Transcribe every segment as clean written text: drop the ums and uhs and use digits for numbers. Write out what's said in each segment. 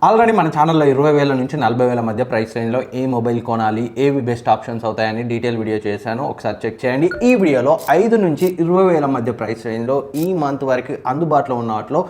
Already మన ఛానల్లో 20,000 నుంచి 40,000 మధ్య ప్రైస్ రేంజ్లో ఏ మొబైల్ కొనాలి, ఏవి బెస్ట్ ఆప్షన్స్ అవుతాయని డీటెయిల్ వీడియో చేశాను. ఒకసారి చెక్ చేయండి. ఈ వీడియోలో 5 నుంచి 20,000 మధ్య ప్రైస్ రేంజ్లో ఈ మంత్ వరకు అందుబాటులో ఉన్న వాటిలో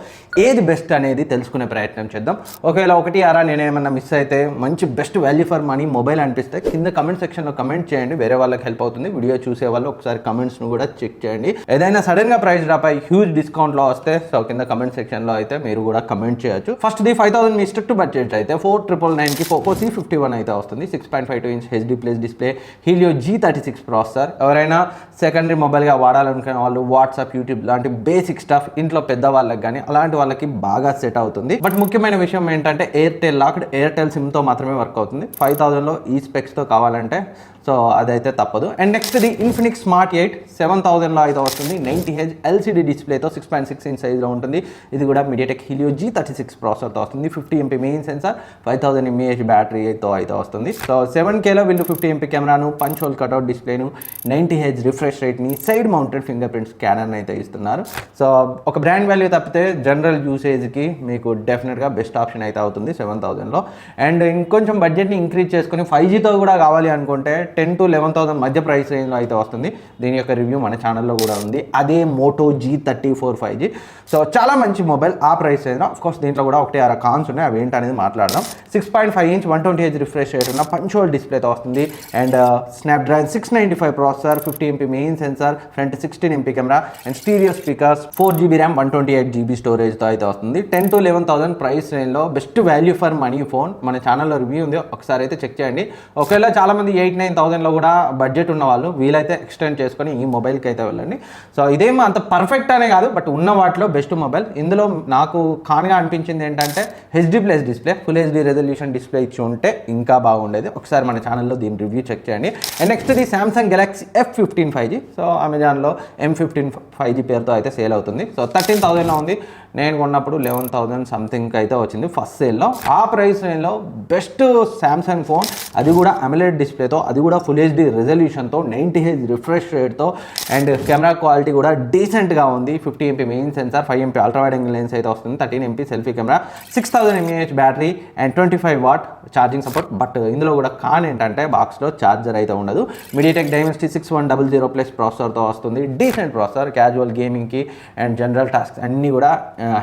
ఏది బెస్ట్ అనేది తెలుసుకునే ప్రయత్నం చేద్దాం. ఒకవేళ ఒకటి అరా నేనేమన్నా మిస్ అయితే మంచి best value for money mobile అనిపిస్తే కింద కమెంట్ సెక్షన్లో కమెంట్ చేయండి. వేరే వాళ్ళకి హెల్ప్ అవుతుంది. వీడియో చూసే వాళ్ళు ఒకసారి కమెంట్స్ను కూడా చెక్ చేయండి. ఏదైనా సడన్గా ప్రైస్ డ్రాప్ అయ్యి హ్యూజ్ డిస్కౌంట్లో వస్తే సో కింద కమెంట్ సెక్షన్లో అయితే మీరు కూడా కమెంట్ చేయొచ్చు. First the 5,000 me to budget అయితే 4,999కి పోకో C51 అయితే వస్తుంది. 6.52 inch HD plus display, Helio G36 processor. ఎవరైనా సెకండరీ మొబైల్గా వాడాలనుకునే వాళ్ళు వాట్సాప్, యూట్యూబ్ లాంటి బేసిక్ స్టఫ్ ఇంట్లో పెద్దవాళ్ళకి కానీ అలాంటి వాళ్ళకి బాగా సెట్ అవుతుంది. బట్ ముఖ్యమైన విషయం ఏంటంటే ఎయిర్టెల్ లాక్డ్, ఎయిర్టెల్ సిమ్తో మాత్రమే వర్క్ అవుతుంది. 5,000లో ఈ స్పెక్స్తో కావాలంటే సో అదైతే తప్పదు. And next the Infinix smart 8 7,000లో అయితే వస్తుంది. 90Hz LCD డిస్ప్లేతో 6.6 ఇంచ్ సైజ్లో ఉంటుంది. ఇది కూడా మీడియాటెక్ హీలియో G36 ప్రాసెసర్తో వస్తుంది. 50MP మెయిన్ సెన్సార్, 5000 mAh బ్యాటరీతో అయితే వస్తుంది. సో 7Kలో వీళ్ళు 50MP కెమెరాను, పంచ్ హోల్ కట్అవుట్ డిస్ప్లేను, 90Hz రిఫ్రెష్ రేట్ని, సైడ్ మౌంటెడ్ ఫింగర్ ప్రింట్ స్కానర్ని అయితే ఇస్తున్నారు. సో ఒక బ్రాండ్ వాల్యూ తప్పితే జనరల్ యూసేజ్కి మీకు డెఫినెట్గా బెస్ట్ ఆప్షన్ అయితే అవుతుంది 7,000లో. అండ్ ఇంకొంచెం బడ్జెట్ని ఇంక్రీజ్ చేసుకొని 5Gతో కూడా కావాలి అనుకుంటే 10,000 to 11,000 మధ్య ప్రైస్ రేంజ్లో అయితే వస్తుంది. దీని యొక్క రివ్యూ మన ఛానల్లో కూడా ఉంది. అదే మోటో G34 5G. సో చాలా మంచి మొబైల్ ఆ ప్రైస్ రేంజ్లో. ఆఫ్కోర్స్ దీంట్లో కూడా ఒకటి అర కాన్స్ ఉన్నాయి, అవి ఏంటనేది మాట్లాడదాం. 6.5 ఇంచ్ 120Hz రిఫ్రెష్ రేట్ ఉన్న పంచ్ హోల్ డిస్ప్లేతో వస్తుంది. And Snapdragon 695 processor, 50MP main censor, front 16MP camera and stereo speakers, 4GB RAM, 128GB స్టోరేజ్తో అయితే వస్తుంది. 10,000 to 11,000 ప్రైస్ రేంజ్లో best value for money phone మన ఛానల్లో రివ్యూ ఉంది, ఒకసారి అయితే చెక్ చేయండి. ఒకవేళ చాలామంది 8,000-9,000లో కూడా బడ్జెట్ ఉన్న వాళ్ళు వీలైతే ఎక్స్టెండ్ చేసుకొని ఈ మొబైల్కి అయితే వెళ్ళండి. సో ఇదేమో అంత పర్ఫెక్ట్ అనే కాదు, బట్ ఉన్న వాటిలో బెస్ట్ మొబైల్. ఇందులో నాకు కాన్గా అనిపించింది ఏంటంటే HD plus display, full HD resolution display ఇచ్చి ఉంటే ఇంకా బాగుండేది. ఒకసారి మన ఛానల్లో దీని రివ్యూ చెక్ చేయండి. And next the Samsung Galaxy F15 5G. So అమెజాన్లో M15 5G పేరుతో అయితే సేల్ అవుతుంది. సో 13,000లో ఉంది. నేను కొన్నప్పుడు 11,000 సంథింగ్ అయితే వచ్చింది ఫస్ట్ సేల్లో. ఆ ప్రైస్ రేంజ్లో బెస్ట్ సామ్సంగ్ ఫోన్, అది కూడా అమోలెడ్ డిస్ప్లేతో, అది కూడా ఫుల్ హెచ్డి రెజల్యూషన్తో, 90Hz రిఫ్రెష్ రేట్తో, అండ్ కెమెరా క్వాలిటీ కూడా డీసెంట్గా ఉంది. 50MP main sensor, 5MP ultra wide angle lens అయితే వస్తుంది. 13MP selfie camera, 6000 mAh battery and 25W charging support. But ఇందులో కూడా కాన్ ఏంటంటే బాక్స్లో ఛార్జర్ అయితే ఉండదు. మీడియాటెక్ డైమెన్సిటీ 6100+ ప్రాసెసర్తో వస్తుంది. డీసెంట్ ప్రాసెసర్, క్యాజువల్ గేమింగ్కి అండ్ జనరల్ టాస్క్స్ అన్నీ కూడా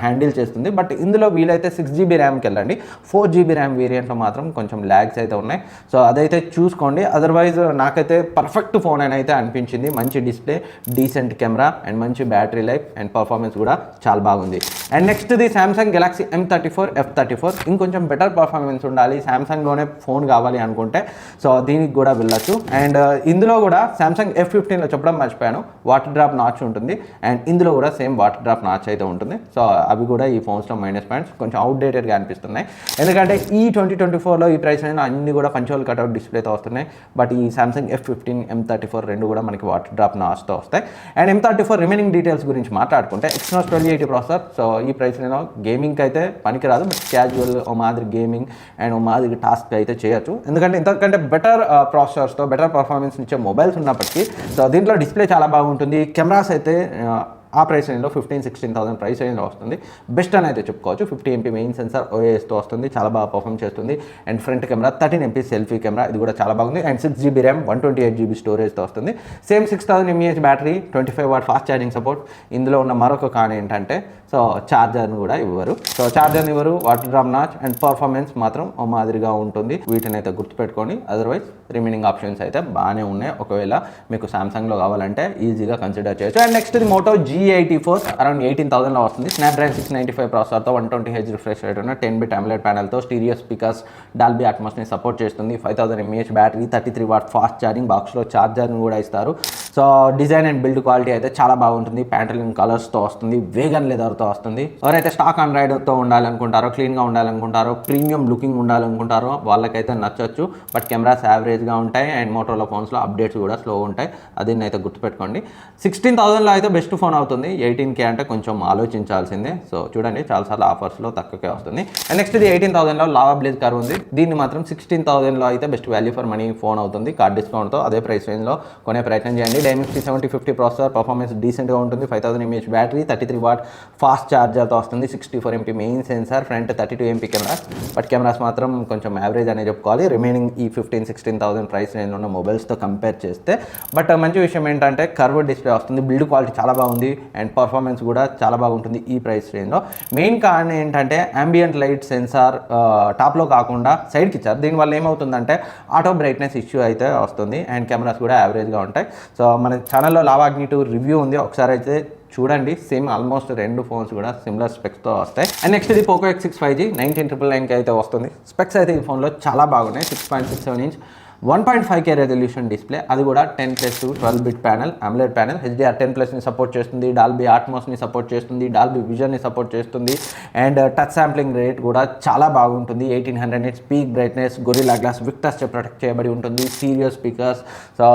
హ్యాండిల్ చేస్తుంది. బట్ ఇందులో వీలైతే 6GB ర్యామ్కి వెళ్ళండి. 4GB ర్యామ్ వేరియంట్లో మాత్రం కొంచెం ల్యాగ్స్ అయితే ఉన్నాయి. సో అదైతే చూసుకోండి. అదర్వైజ్ నాకైతే పర్ఫెక్ట్ ఫోన్ అని అయితే అనిపించింది. మంచి డిస్ప్లే, డీసెంట్ కెమెరా అండ్ మంచి బ్యాటరీ లైఫ్ అండ్ పర్ఫార్మెన్స్ కూడా చాలా బాగుంది. And next the Samsung Galaxy M34 F34. ఇంకొంచెం బెటర్ పర్ఫార్మెన్స్ ఉండాలి, సామ్సంగ్లోనే ఫోన్ కావాలి అనుకుంటే సో దీనికి కూడా వెళ్ళచ్చు. అండ్ ఇందులో కూడా సామ్సంగ్ F15లో చెప్పడం మర్చిపోయాను, వాటర్ డ్రాప్ నాచ్ ఉంటుంది. అండ్ ఇందులో కూడా సేమ్ వాటర్ డ్రాప్ నాచ్ అయితే ఉంటుంది. సో అవి కూడా ఈ ఫోన్స్లో మైనస్ పాయింట్స్, కొంచెం అవుట్డేటెడ్గా అనిపిస్తున్నాయి. ఎందుకంటే ఈ 2024లో ఈ ప్రైస్ అయినా అన్ని కూడా పంచ్ హోల్ కట్అవుట్ డిస్ప్లేతో వస్తున్నాయి. బట్ ఈ సామ్సంగ్ F15 M34 రెండు కూడా మనకి వాటర్ డ్రాప్ నాచ్తో వస్తాయి. అండ్ M34 రిమైనింగ్ డీటెయిల్స్ గురించి మాట్లాడుకుంటే Exynos 2080 ప్రాసెసర్. సో ఈ ప్రైస్ నేను గేమింగ్కి అయితే పనికిరాదు, బట్ క్యాజువల్ ఓ మాదిరి గేమింగ్ అండ్ ఓ మాదిరి టాస్క్ అయితే చేయొచ్చు. ఎందుకంటే ఇంతకంటే బెటర్ ప్రాసెసర్స్తో బెటర్ పర్ఫార్మెన్స్ ఇచ్చే మొబైల్స్ ఉన్నప్పటికీ సో దీంట్లో డిస్ప్లే చాలా బాగుంటుంది. కెమెరాస్ అయితే ఆ ప్రైస్ రేంజ్లో 15,000-16,000 ప్రైస్ రేంజ్లో వస్తుంది. బెస్ట్ అని అయితే చెప్పుకోవచ్చు. 50MP మెయిన్ సెన్సార్ OISతో వస్తుంది, చాలా బాగా పర్ఫామ్ చేస్తుంది. And front camera 13MP selfie camera, ఇది కూడా చాలా బాగుంది. అండ్ 6GB ర్యామ్, 128GB స్టోరేజ్తో వస్తుంది. Same 6000 mAh battery, 25W fast charging support. ఇందులో ఉన్న మరొక కాన్ ఏంటంటే సో ఛార్జర్ని కూడా ఇవ్వరు. సో ఛార్జర్ని ఇవ్వరు, water drop notch and performance మాత్రం ఓ మాదిరిగా ఉంటుంది. వీటిని అయితే గుర్తుపెట్టుకోండి. అదర్వైజ్ రిమైనింగ్ ఆప్షన్స్ అయితే బాగానే ఉన్నాయి. ఒకవేళ మీకు సామ్సంగ్లో కావాలంటే ఈజీగా కన్సిడర్ చేయొచ్చు. అండ్ నెక్స్ట్ ఇది మోటో G84 అరౌండ్ 18,000లో వస్తుంది. స్నాప్డ్రాగన్ 695 ప్రాసెసర్తో, 120Hz రిఫ్రెష్ రేట్ ఉన్న 10-bit AMOLED ప్యానల్తో, స్టీరియో స్పీకర్స్, డాల్బీ అట్మాస్ని సపోర్ట్ చేస్తుంది. 5000 mAh battery, 33W fast charging, బాక్స్లో ఛార్జర్ని కూడా ఇస్తారు. So design and build quality అయితే చాలా బాగుంటుంది. ప్యాంటలిన్ కలర్స్తో వస్తుంది, వేగన్ లెదర్తో వస్తుంది. ఎవరైతే స్టాక్ ఆండ్రాయిడ్తో ఉండాలనుకుంటారో, క్లీన్గా ఉండాలనుకుంటారో, ప్రీమియం లుకింగ్ ఉండాలనుకుంటారో వాళ్ళకైతే నచ్చచ్చు. బట్ కెమెరాస్ యావరేజ్గా ఉంటాయి అండ్ మోటోలో ఫోన్స్లో అప్డేట్స్ కూడా స్లో ఉంటాయి. అది అయితే గుర్తుపెట్టుకోండి. 16,000లో అయితే బెస్ట్ ఫోన్ అవుతుంది. 18K అంటే కొంచెం ఆలోచించాల్సిందే. సో చూడండి, చాలాసార్లు ఆఫర్స్లో తక్కువకే వస్తుంది. అండ్ నెక్స్ట్ ఇది 18,000లో లావా బ్లేజ్ కర్వ్ ఉంది. దీన్ని మాత్రం 16,000లో అయితే best value for money phone అవుతుంది కార్డ్ డిస్కౌంట్తో. అదే ప్రైస్ రేంజ్లో కొనే ప్రయత్నం చేయండి. Dimensity 7050 ప్రాసెసర్, పర్ఫార్మెన్స్ డీసెంట్గా ఉంటుంది, 5000 mAh బ్యాటరీ, 33 వాట్ ఫాస్ట్ ఛార్జర్తో వస్తుంది, 64 MP main censor, front 32 MP cameras. But cameras మాత్రం కొంచెం యావరేజ్ అనే చెప్పుకోవాలి రిమైనింగ్ ఈ 15,000-16,000 ప్రైస్ రేంజ్ ఉన్న మొబైల్స్తో కంపేర్ చేస్తే. బట్ మంచి విషయం ఏంటంటే కర్వ్డ్ డిస్ప్లే వస్తుంది, బిల్డ్ క్వాలిటీ చాలా బాగుంది అండ్ పర్ఫార్మెన్స్ కూడా చాలా బాగుంటుంది ఈ ప్రైస్ రేంజ్లో. మెయిన్ కారణం ఏంటంటే అంబియంట్ లైట్ సెన్సార్ టాప్లో కాకుండా సైడ్కి ఇచ్చారు. దీనివల్ల ఏమవుతుందంటే ఆటో బ్రైట్నెస్ ఇష్యూ అయితే వస్తుంది అండ్ కెమెరాస్ కూడా యావరేజ్గా ఉంటాయి. సో మన ఛానల్లో లావాగ్ని 2 రివ్యూ ఉంది, ఒకసారి అయితే చూడండి. సేమ్ ఆల్మోస్ట్ 2 ఫోన్స్ కూడా సిమిలర్ స్పెక్స్తో వస్తాయి. అండ్ నెక్స్ట్ ఇది పోకో X6 5G 19999కి అయితే వస్తుంది. స్పెక్స్ అయితే ఈ ఫోన్లో చాలా బాగున్నాయి. 6.67 ఇంచ్ 1.5K రెజల్యూషన్ డిస్ప్లే, అది కూడా 10+2 12-bit ప్యానల్, AMOLED ప్యానల్, HDR10+ని సపోర్ట్ చేస్తుంది, డాల్బీ అట్మాస్ని సపోర్ట్ చేస్తుంది, డాల్బీ విజన్ని సపోర్ట్ చేస్తుంది అండ్ టచ్ శాంప్లింగ్ రేట్ కూడా చాలా బాగుంటుంది. 1800 nits peak brightness, Gorilla Glass Victus protect చేయబడి ఉంటుంది, స్టీరియో స్పీకర్స్. సో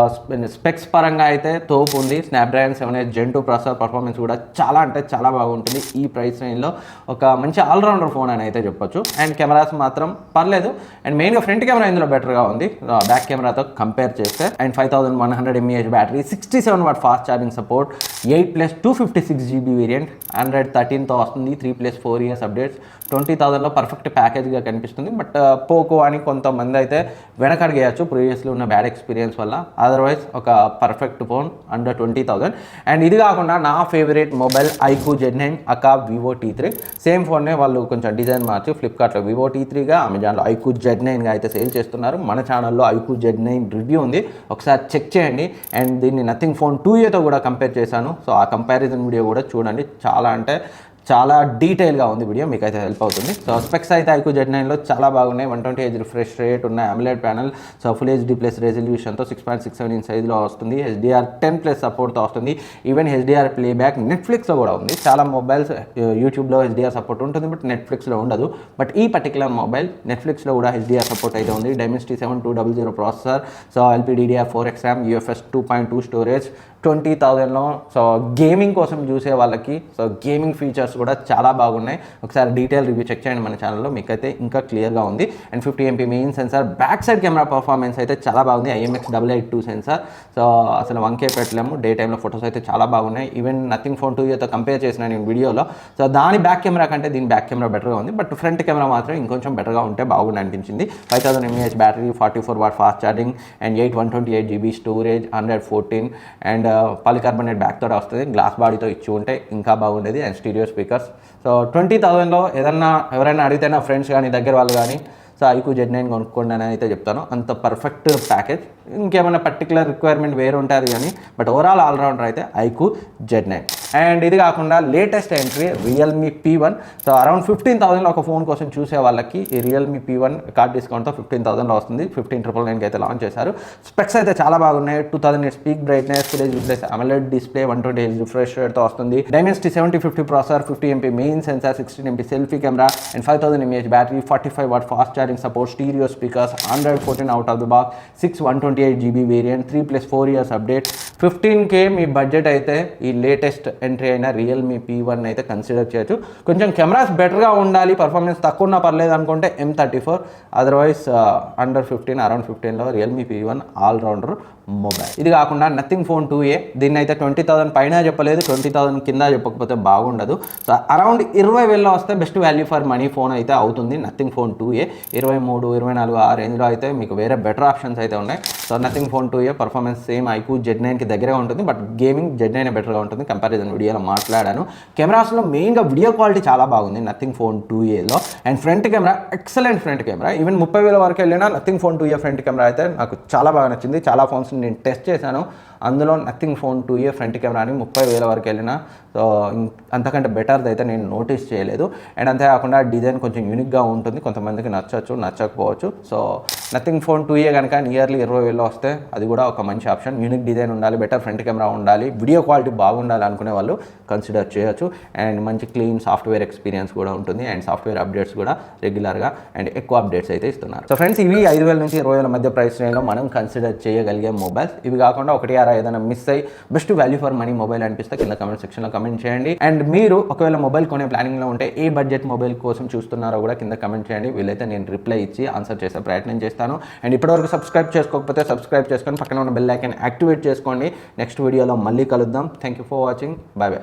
స్పెక్స్ పరంగా అయితే తోపు ఉంది. స్నాప్డ్రాగన్ 7 Gen 2 ప్రాసెసర్, పర్ఫార్మెన్స్ కూడా చాలా అంటే చాలా బాగుంటుంది. ఈ ప్రైస్ రేంజ్లో ఒక మంచి ఆల్రౌండర్ ఫోన్ అని అయితే చెప్పొచ్చు. అండ్ కెమెరాస్ మాత్రం పర్లేదు అండ్ మెయిన్గా ఫ్రంట్ కెమెరా ఇందులో బెటర్గా ఉంది బ్యాక్ కెమెరాతో కంపేర్ చేస్తే. And 5100 mAh battery, 67 what fast charging support, 8+ 256 GB variant, Android 13తో వస్తుంది, 3+4 years అప్డేట్స్. 20,000లో పర్ఫెక్ట్ ప్యాకేజ్గా కనిపిస్తుంది. బట్ పోకో అని కొంతమంది అయితే వెనకడిగేయచ్చు ప్రీవియస్లీ ఉన్న బ్యాడ్ ఎక్స్పీరియన్స్ వల్ల. అదర్వైజ్ ఒక పర్ఫెక్ట్ ఫోన్ అండర్ 20,000. అండ్ ఇది కాకుండా నా ఫేవరెట్ మొబైల్ iQOO Z9 అకా వివో T3. సేమ్ ఫోన్నే వాళ్ళు కొంచెం డిజైన్ మార్చి ఫ్లిప్కార్ట్లో వివో T3గా, అమెజాన్లో iQOO Z9గా అయితే సేల్ చేస్తున్నారు. మన ఛానల్లో iQOO Z9 రివ్యూ ఉంది, ఒకసారి చెక్ చేయండి. అండ్ దీన్ని నథింగ్ ఫోన్ 2Aతో కూడా కంపేర్ చేశాను. సో ఆ కంపారిజన్ వీడియో కూడా చూడండి, చాలా డీటెయిల్గా ఉంది వీడియో, మీకు అయితే హెల్ప్ అవుతుంది. సో స్పెక్స్ అయితే iQOO Z9లో చాలా బాగున్నాయి. 120Hz రిఫ్రెష్ రేట్ ఉన్నాయి, AMOLED panel, so full HD+ రెజల్యూషన్తో 6.67 inch సైజ్లో వస్తుంది, HDR10+ సపోర్ట్తో వస్తుంది. ఈవెన్ HDR ప్లేబ్యాక్ నెట్ఫ్లిక్స్లో కూడా ఉంది. చాలా మొబైల్స్ యూట్యూబ్లో HDR సపోర్ట్ ఉంటుంది బట్ నెట్ఫ్లిక్స్లో ఉండదు. బట్ ఈ పర్టికులర్ మొబైల్ నెట్ఫ్లిక్స్లో కూడా HDR సపోర్ట్ అయితే ఉంది. Dimensity 7200 processor, so LPDDR4X RAM, UFS 2.2 storage, 20,000లో. సో గేమింగ్ కోసం చూసే వాళ్ళకి సో గేమింగ్ ఫీచర్స్ కూడా చాలా బాగున్నాయి. ఒకసారి డీటెయిల్ రివ్యూ చెక్ చేయండి మన ఛానల్లో, మీకైతే ఇంకా క్లియర్గా ఉంది. And 50 MP main censor, back side camera performance అయితే చాలా బాగుంది. IMX882 సెన్సార్, సో అసలు 1K పెట్టలేము. డే టైంలో ఫొటోస్ అయితే చాలా బాగున్నాయి. ఈవెన్ నథింగ్ ఫోన్ 2Aతో కంపేర్ చేసిన నేను వీడియోలో. సో దాని బ్యాక్ కెమెరా కంటే దీని బ్యాక్ కెమెరా బెటర్గా ఉంది. బట్ ఫ్రంట్ కెమెరా మాత్రం ఇంకొంచెం బెటర్గా ఉంటే బాగుంది అనిపించింది. 5000 mAh battery, 44 what fast charging and 128 GB storage, 114 and polycarbonate back తోటి వస్తుంది. గ్లాస్ బాడీతో ఇచ్చి ఉంటే ఇంకా బాగుండేది. And stereo speakers. సో 20,000లో ఎవరైనా అడిగితే నా ఫ్రెండ్స్ కానీ దగ్గర వాళ్ళు కానీ సో iQOO Z9 కొనుక్కోండి అని అయితే చెప్తాను. అంత పర్ఫెక్ట్ ప్యాకేజ్. ఇంకేమైనా పర్టికులర్ రిక్వైర్మెంట్ వేరే ఉంటుంది కానీ బట్ ఓవరాల్ ఆల్రౌండర్ అయితే iQOO Z9. అండ్ ఇది కాకుండా latest entry Realme P1. So around 15,000లో ఒక ఫోన్ కోసం చూసే వాళ్ళకి ఈ Realme P1 కార్డ్ డిస్కౌంట్తో 15,000లో వస్తుంది. 15,999కి అయితే లాంచ్ చేశారు. స్పెక్స్ అయితే చాలా బాగున్నాయి. 2000 nits peak brightness, full HD+ AMOLED display, 120Hz refresh రేట్తో వస్తుంది. Dimensity 7050 processor, 50 MP main sensor, 16 MP selfie camera and 5000 mAh battery, 45 watt fast charging support, stereo speakers, Android 14 out of the box, 128 GB variant, 3+4 years update. 15K మీ budget అయితే ఈ latest entry అయిన Realme P1 అయితే consider చేయొచ్చు. కొంచెం cameras బెటర్గా ఉండాలి, performance తక్కువ ఉన్నా పర్లేదు అనుకుంటే M34, అదర్వైజ్ అండర్ 15 అరౌండ్ 15లో Realme P1 ఆల్రౌండర్ మొబైల్. ఇది కాకుండా నథింగ్ ఫోన్ 2A, దీన్ని అయితే 20,000 పైన చెప్పలేదు, 20,000 కింద చెప్పకపోతే బాగుండదు. సో అరౌండ్ 20,000లో వస్తే best value for money phone అయితే అవుతుంది నథింగ్ ఫోన్ 2A. 23, 24 ఆ రేంజ్లో అయితే మీకు వేరే బెటర్ ఆప్షన్స్ అయితే ఉన్నాయి. So nothing phone 2A performance same iQOO Z9కి దగ్గరగా ఉంటుంది బట్ గేమింగ్ Z9 బెటర్గా ఉంటుంది. కంపారిజన్ వీడియోలో మాట్లాడాను. కెమెరాస్లో మెయిన్గా వీడియో క్వాలిటీ చాలా బాగుంది నథింగ్ ఫోన్ 2Aలో. And front camera excellent front camera. Even 30,000 వరకు వెళ్ళినా nothing phone 2A front camera అయితే నాకు చాలా బాగా నచ్చింది. చాలా ఫోన్స్ నేను టెస్ట్ చేశాను, అందులో నథింగ్ ఫోన్ 2A ఫ్రంట్ కెమెరాని 30,000 వరకు వెళ్ళినా సో అంతకంటే బెటర్ది అయితే నేను నోటీస్ చేయలేదు. అండ్ అంతేకాకుండా డిజైన్ కొంచెం యూనిక్గా ఉంటుంది, కొంతమందికి నచ్చచ్చు నచ్చకపోవచ్చు. సో నథింగ్ ఫోన్ 2A కనుక నియర్లీ 20,000లో వస్తే అది కూడా ఒక మంచి ఆప్షన్. యూనిక్ డిజైన్ ఉండాలి, బెటర్ ఫ్రంట్ కెమెరా ఉండాలి, వీడియో క్వాలిటీ బాగుండాలి అనుకునే వాళ్ళు కన్సిడర్ చేయొచ్చు. అండ్ మంచి క్లీన్ సాఫ్ట్వేర్ ఎక్స్పీరియన్స్ కూడా ఉంటుంది అండ్ సాఫ్ట్వేర్ అప్డేట్స్ కూడా రెగ్యులర్గా అండ్ ఎక్కువ అప్డేట్స్ అయితే ఇస్తున్నారు. సో ఫ్రెండ్స్, ఇవి 5,000 నుంచి 20,000 మధ్య ప్రైస్ రేంజ్లో మనం కన్సిడర్ చేయగలిగే మొబైల్స్. ఇవి కాకుండా 1 ద్వారా ఏదైనా మిస్ అయ్యి best value for money mobile అనిపిస్తే కింద కమెంట్ సెక్షన్లో కమెంట్ చేయండి. అండ్ మీరు ఒకవేళ మొబైల్ కొనే ప్లానింగ్లో ఉంటే ఏ బడ్జెట్ మొబైల్ కోసం చూస్తున్నారో కూడా కింద కమెంట్ చేయండి. వీలైతే నేను రిప్లై ఇచ్చి ఆన్సర్ చేసే ప్రయత్నం చేస్తాను. అండ్ ఇప్పటివరకు సబ్స్క్రైబ్ చేసుకోకపోతే సబ్స్క్రైబ్ చేసుకొని పక్కన ఉన్న బెల్ ఐకాన్ యాక్టివేట్ చేసుకోండి. నెక్స్ట్ వీడియోలో మళ్ళీ కలుద్దాం. Thank you for watching. Bye bye.